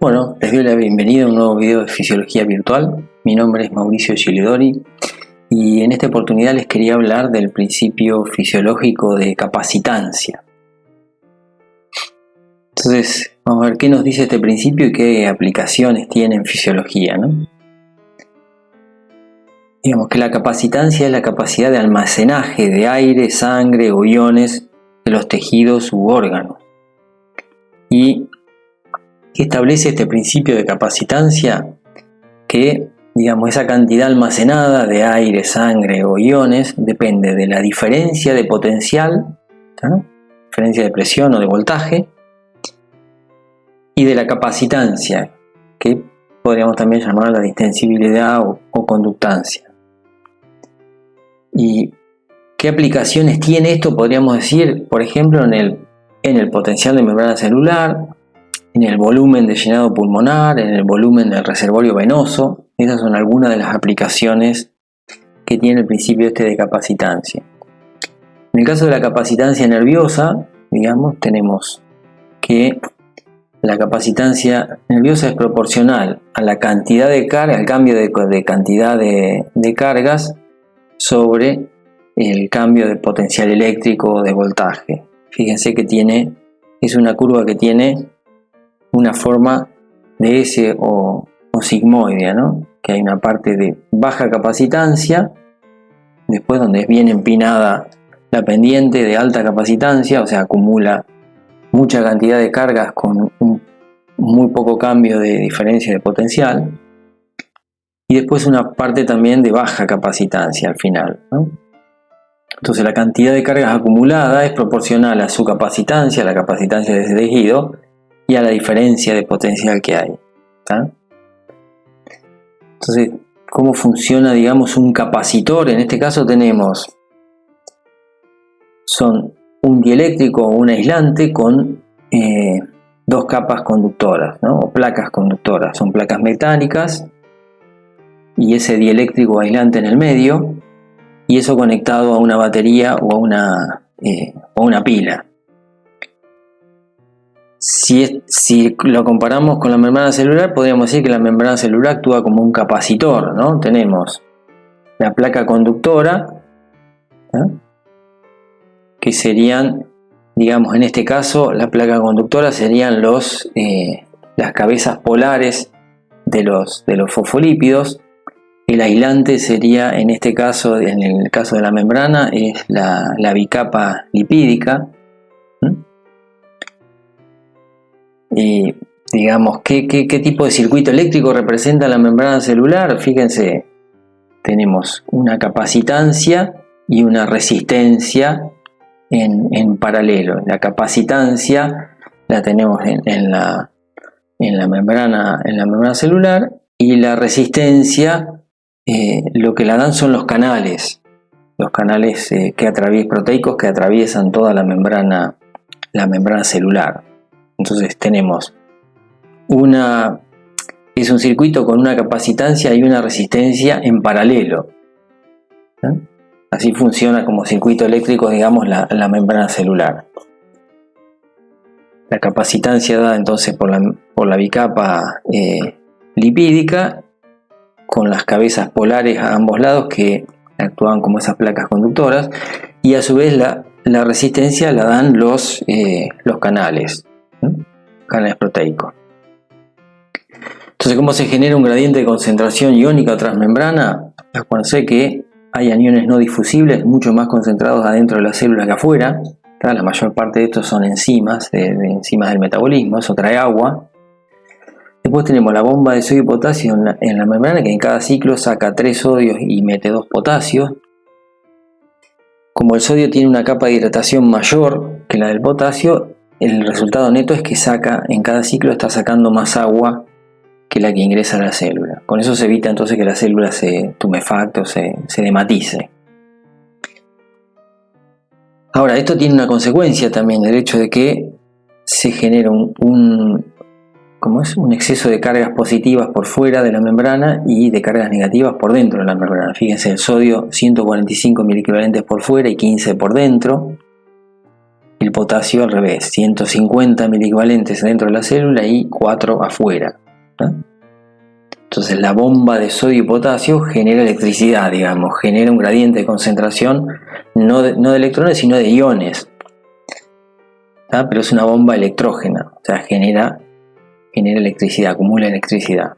Bueno, les doy la bienvenida a un nuevo video de Fisiología Virtual. Mi nombre es Mauricio Gilidori y en esta oportunidad les quería hablar del principio fisiológico de capacitancia. Entonces, vamos a ver qué nos dice este principio y qué aplicaciones tiene en fisiología, ¿no? Digamos que la capacitancia es la capacidad de almacenaje de aire, sangre o iones de los tejidos u órganos. Y ¿qué establece este principio de capacitancia? Que, digamos, esa cantidad almacenada de aire, sangre o iones depende de la diferencia de potencial, ¿no? Diferencia de presión o de voltaje, y de la capacitancia, que podríamos también llamar la distensibilidad o conductancia. ¿Y qué aplicaciones tiene esto? Podríamos decir, por ejemplo, en el potencial de membrana celular, en el volumen de llenado pulmonar, en el volumen del reservorio venoso. Esas son algunas de las aplicaciones que tiene el principio de capacitancia. En el caso de la capacitancia nerviosa, digamos, tenemos que la capacitancia nerviosa es proporcional a la cantidad de carga, al cambio de cantidad de cargas sobre el cambio de potencial eléctrico o de voltaje. Fíjense que es una curva que tiene una forma de S o sigmoidea, ¿no? Que hay una parte de baja capacitancia, después donde es bien empinada la pendiente de alta capacitancia, o sea, acumula mucha cantidad de cargas con muy poco cambio de diferencia de potencial, y después una parte también de baja capacitancia al final, ¿no? Entonces la cantidad de cargas acumulada es proporcional a su capacitancia, a la capacitancia de ese tejido, y a la diferencia de potencial que hay, ¿tá? Entonces, ¿cómo funciona, digamos, un capacitor? En este caso son un dieléctrico o un aislante con dos capas conductoras, ¿no? O placas conductoras. Son placas metálicas y ese dieléctrico aislante en el medio, y eso conectado a una batería o a una pila. Si lo comparamos con la membrana celular, podríamos decir que la membrana celular actúa como un capacitor, ¿no? Tenemos la placa conductora, ¿no? Que serían, digamos, en este caso, la placa conductora serían las cabezas polares de los fosfolípidos. El aislante sería, en este caso, en el caso de la membrana, es la bicapa lipídica. Y digamos, ¿qué tipo de circuito eléctrico representa la membrana celular? Fíjense, tenemos una capacitancia y una resistencia en paralelo. La capacitancia la tenemos en la membrana celular, y la resistencia lo que la dan son los canales proteicos que atraviesan toda la membrana celular. Entonces tenemos es un circuito con una capacitancia y una resistencia en paralelo, ¿sí? Así funciona como circuito eléctrico, digamos, la membrana celular. La capacitancia dada entonces por la bicapa lipídica, con las cabezas polares a ambos lados que actúan como esas placas conductoras, y a su vez la resistencia la dan los canales proteicos. Entonces, ¿cómo se genera un gradiente de concentración iónica transmembrana? Acuérdense que hay aniones no difusibles mucho más concentrados adentro de la célula que afuera. La mayor parte de estos son enzimas, enzimas del metabolismo. Eso trae agua. Después tenemos la bomba de sodio y potasio en la membrana, que en cada ciclo saca 3 sodios y mete 2 potasios. Como el sodio tiene una capa de hidratación mayor que la del potasio, el resultado neto es que en cada ciclo está sacando más agua que la que ingresa a la célula. Con eso se evita entonces que la célula se tumefacte o se dematice. Ahora, esto tiene una consecuencia también, el hecho de que se genera un exceso de cargas positivas por fuera de la membrana y de cargas negativas por dentro de la membrana. Fíjense, el sodio 145 miliequivalentes por fuera y 15 por dentro. El potasio al revés, 150 miliequivalentes dentro de la célula y 4 afuera. Entonces la bomba de sodio y potasio genera electricidad, digamos, genera un gradiente de concentración no de electrones sino de iones. Pero es una bomba electrógena, o sea, genera electricidad, acumula electricidad.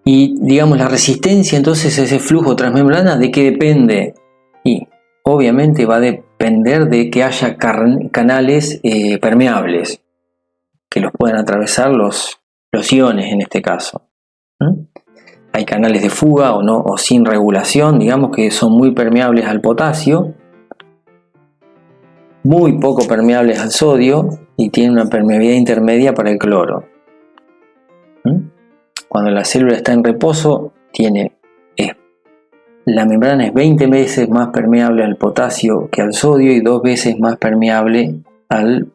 Y digamos la resistencia entonces a ese flujo transmembrana, ¿de qué depende? Y obviamente va a depender de que haya canales permeables que los puedan atravesar los iones en este caso. Hay canales de fuga o sin regulación, digamos, que son muy permeables al potasio, muy poco permeables al sodio y tienen una permeabilidad intermedia para el cloro. Cuando la célula está en reposo, la membrana es 20 veces más permeable al potasio que al sodio y 2 veces más permeable al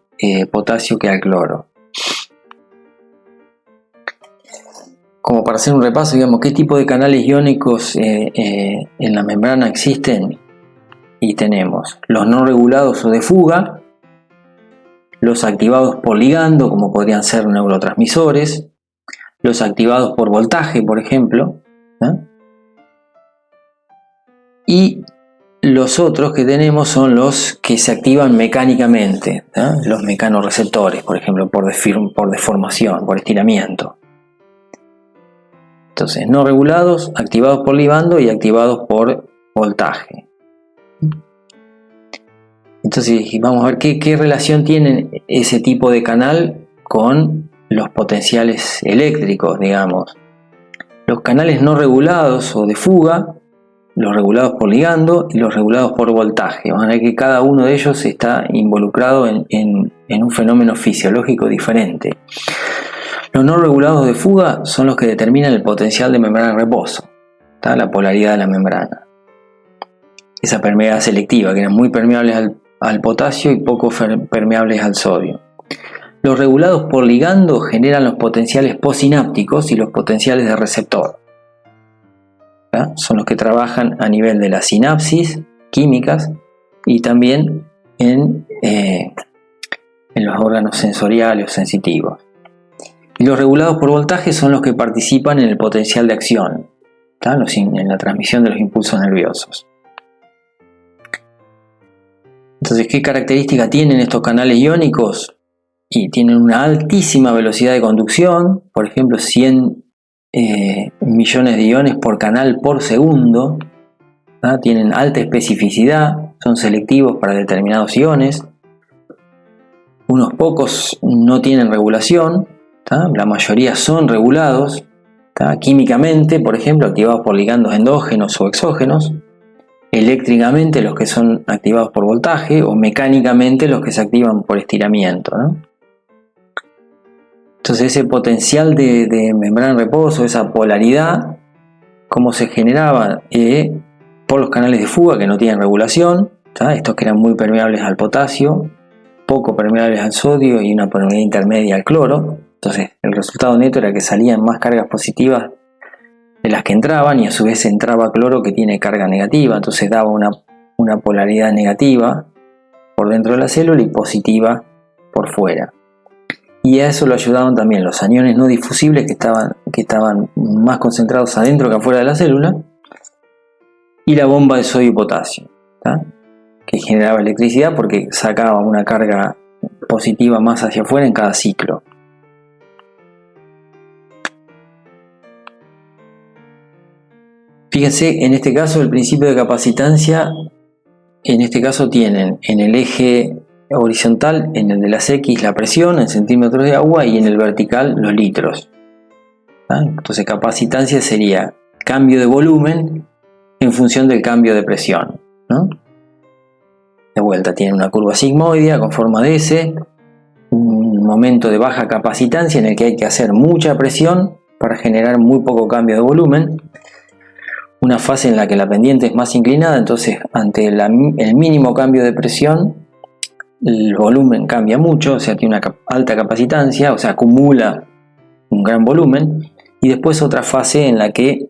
potasio que al cloro. Como para hacer un repaso, digamos, ¿qué tipo de canales iónicos en la membrana existen? Y tenemos los no regulados o de fuga, los activados por ligando, como podrían ser neurotransmisores, los activados por voltaje, por ejemplo, y los otros que tenemos son los que se activan mecánicamente, los mecanorreceptores, por ejemplo, por deformación, por estiramiento. Entonces, no regulados, activados por ligando y activados por voltaje. Entonces vamos a ver qué relación tienen ese tipo de canal con los potenciales eléctricos, digamos. Los canales no regulados o de fuga, los regulados por ligando y los regulados por voltaje. Van a ver que cada uno de ellos está involucrado en un fenómeno fisiológico diferente. Los no regulados de fuga son los que determinan el potencial de membrana en reposo, la polaridad de la membrana. Esa permeabilidad selectiva, que eran muy permeables al potasio y poco permeables al sodio. Los regulados por ligando generan los potenciales posinápticos y los potenciales de receptor. Son los que trabajan a nivel de las sinapsis químicas y también en los órganos sensoriales o sensitivos. Y los regulados por voltaje son los que participan en el potencial de acción, en la transmisión de los impulsos nerviosos. Entonces, ¿qué características tienen estos canales iónicos? Y tienen una altísima velocidad de conducción, por ejemplo 100 millones de iones por canal por segundo. Tienen alta especificidad, son selectivos para determinados iones. Unos pocos no tienen regulación, la mayoría son regulados químicamente, por ejemplo, activados por ligandos endógenos o exógenos. Eléctricamente los que son activados por voltaje o mecánicamente los que se activan por estiramiento, Entonces ese potencial de membrana en reposo, esa polaridad, ¿cómo se generaba? Por los canales de fuga que no tienen regulación, estos que eran muy permeables al potasio, poco permeables al sodio y una permeabilidad intermedia al cloro. Entonces el resultado neto era que salían más cargas positivas de las que entraban y a su vez entraba cloro que tiene carga negativa, entonces daba una polaridad negativa por dentro de la célula y positiva por fuera. Y a eso lo ayudaban también los aniones no difusibles que estaban más concentrados adentro que afuera de la célula, y la bomba de sodio y potasio, que generaba electricidad porque sacaba una carga positiva más hacia afuera en cada ciclo. Fíjense, en este caso el principio de capacitancia, en este caso tienen en el eje horizontal, en el de las X, la presión en centímetros de agua y en el vertical los litros. Entonces capacitancia sería cambio de volumen en función del cambio de presión. De vuelta, tiene una curva sigmoidea con forma de S, un momento de baja capacitancia en el que hay que hacer mucha presión para generar muy poco cambio de volumen. Una fase en la que la pendiente es más inclinada, entonces ante el mínimo cambio de presión el volumen cambia mucho, o sea, tiene una alta capacitancia, o sea, acumula un gran volumen. Y después otra fase en la que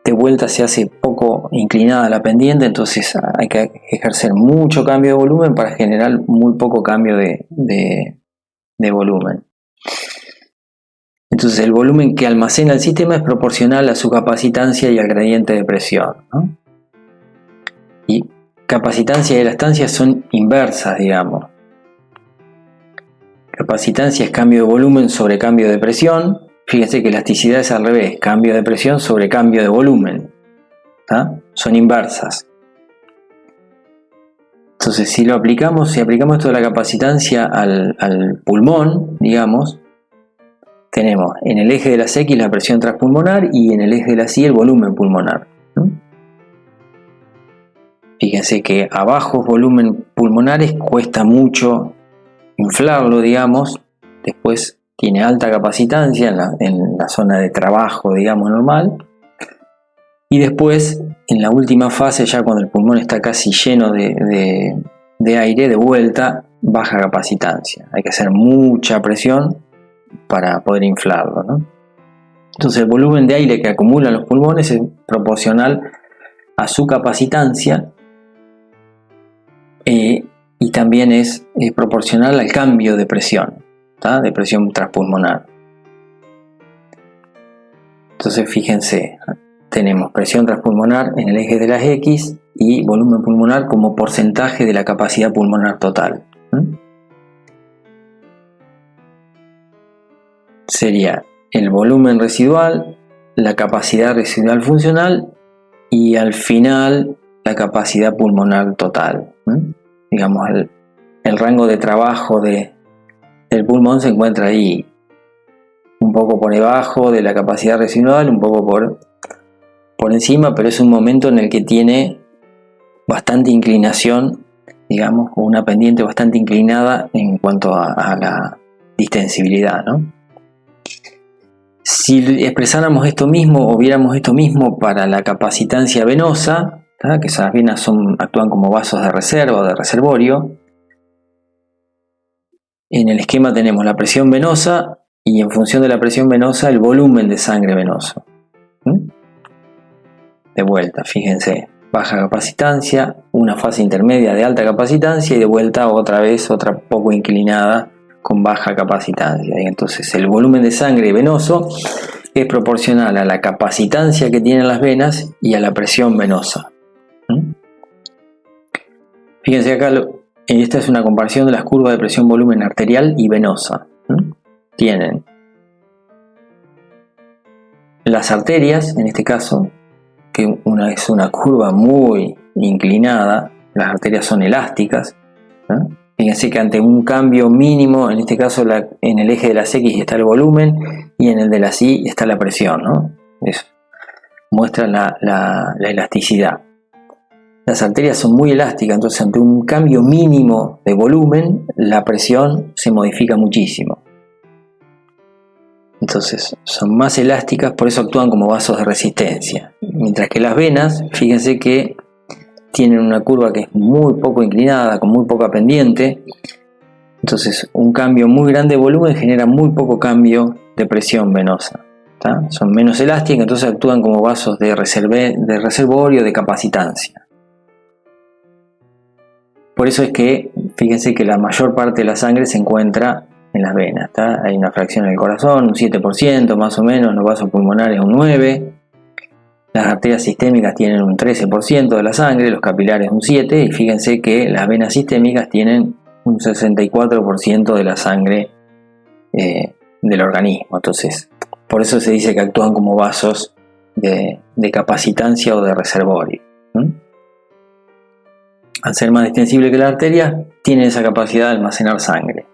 de vuelta se hace poco inclinada la pendiente, entonces hay que ejercer mucho cambio de volumen para generar muy poco cambio de volumen. Entonces el volumen que almacena el sistema es proporcional a su capacitancia y al gradiente de presión, ¿no? Y capacitancia y elastancia son inversas, digamos. Capacitancia es cambio de volumen sobre cambio de presión. Fíjense que elasticidad es al revés, cambio de presión sobre cambio de volumen. ¿Ah? Son inversas. Entonces, si aplicamos esto de la capacitancia al pulmón, digamos, tenemos en el eje de las X la presión transpulmonar y en el eje de las Y el volumen pulmonar. Fíjense que a bajos volúmenes pulmonares cuesta mucho inflarlo, digamos. Después tiene alta capacitancia en la zona de trabajo, digamos, normal. Y después, en la última fase, ya cuando el pulmón está casi lleno de aire, de vuelta, baja capacitancia. Hay que hacer mucha presión para poder inflarlo, ¿no? Entonces el volumen de aire que acumulan los pulmones es proporcional a su capacitancia y también es proporcional al cambio de presión, ¿tá? De presión transpulmonar. Entonces fíjense, tenemos presión transpulmonar en el eje de las X y volumen pulmonar como porcentaje de la capacidad pulmonar total. Sería el volumen residual, la capacidad residual funcional y al final la capacidad pulmonar total. Digamos, el rango de trabajo del pulmón se encuentra ahí, un poco por debajo de la capacidad residual, un poco por encima, pero es un momento en el que tiene bastante inclinación, digamos, o una pendiente bastante inclinada en cuanto a la distensibilidad, ¿no? Si expresáramos esto mismo o viéramos esto mismo para la capacitancia venosa, ¿tá? Que esas venas actúan como vasos de reserva o de reservorio, en el esquema tenemos la presión venosa y en función de la presión venosa el volumen de sangre venoso. De vuelta, fíjense, baja capacitancia, una fase intermedia de alta capacitancia y de vuelta otra vez otra poco inclinada con baja capacitancia. Y entonces el volumen de sangre venoso es proporcional a la capacitancia que tienen las venas y a la presión venosa. Fíjense acá, esta es una comparación de las curvas de presión volumen arterial y venosa. Tienen las arterias, en este caso, que es una curva muy inclinada, las arterias son elásticas. Fíjense que ante un cambio mínimo, en este caso en el eje de las X está el volumen y en el de las Y está la presión, ¿no? Eso muestra la elasticidad. Las arterias son muy elásticas, entonces ante un cambio mínimo de volumen, la presión se modifica muchísimo. Entonces son más elásticas, por eso actúan como vasos de resistencia. Mientras que las venas, fíjense que tienen una curva que es muy poco inclinada, con muy poca pendiente. Entonces un cambio muy grande de volumen genera muy poco cambio de presión venosa. ¿Tá? Son menos elásticas, entonces actúan como vasos de reservorio, de capacitancia. Por eso es que, fíjense que la mayor parte de la sangre se encuentra en las venas. ¿Tá? Hay una fracción en el corazón, un 7% más o menos, los vasos pulmonares un 9%. Las arterias sistémicas tienen un 13% de la sangre, los capilares un 7%, y fíjense que las venas sistémicas tienen un 64% de la sangre del organismo. Entonces, por eso se dice que actúan como vasos de capacitancia o de reservorio. Al ser más distensible que la arteria, tienen esa capacidad de almacenar sangre.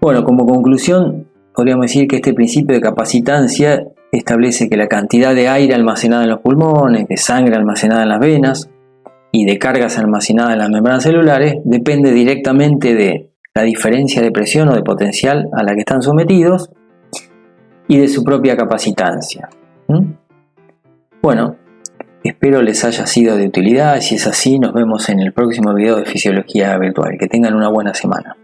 Bueno, como conclusión, podríamos decir que este principio de capacitancia establece que la cantidad de aire almacenada en los pulmones, de sangre almacenada en las venas y de cargas almacenadas en las membranas celulares depende directamente de la diferencia de presión o de potencial a la que están sometidos y de su propia capacitancia. Bueno, espero les haya sido de utilidad. Si es así, nos vemos en el próximo video de Fisiología Virtual. Que tengan una buena semana.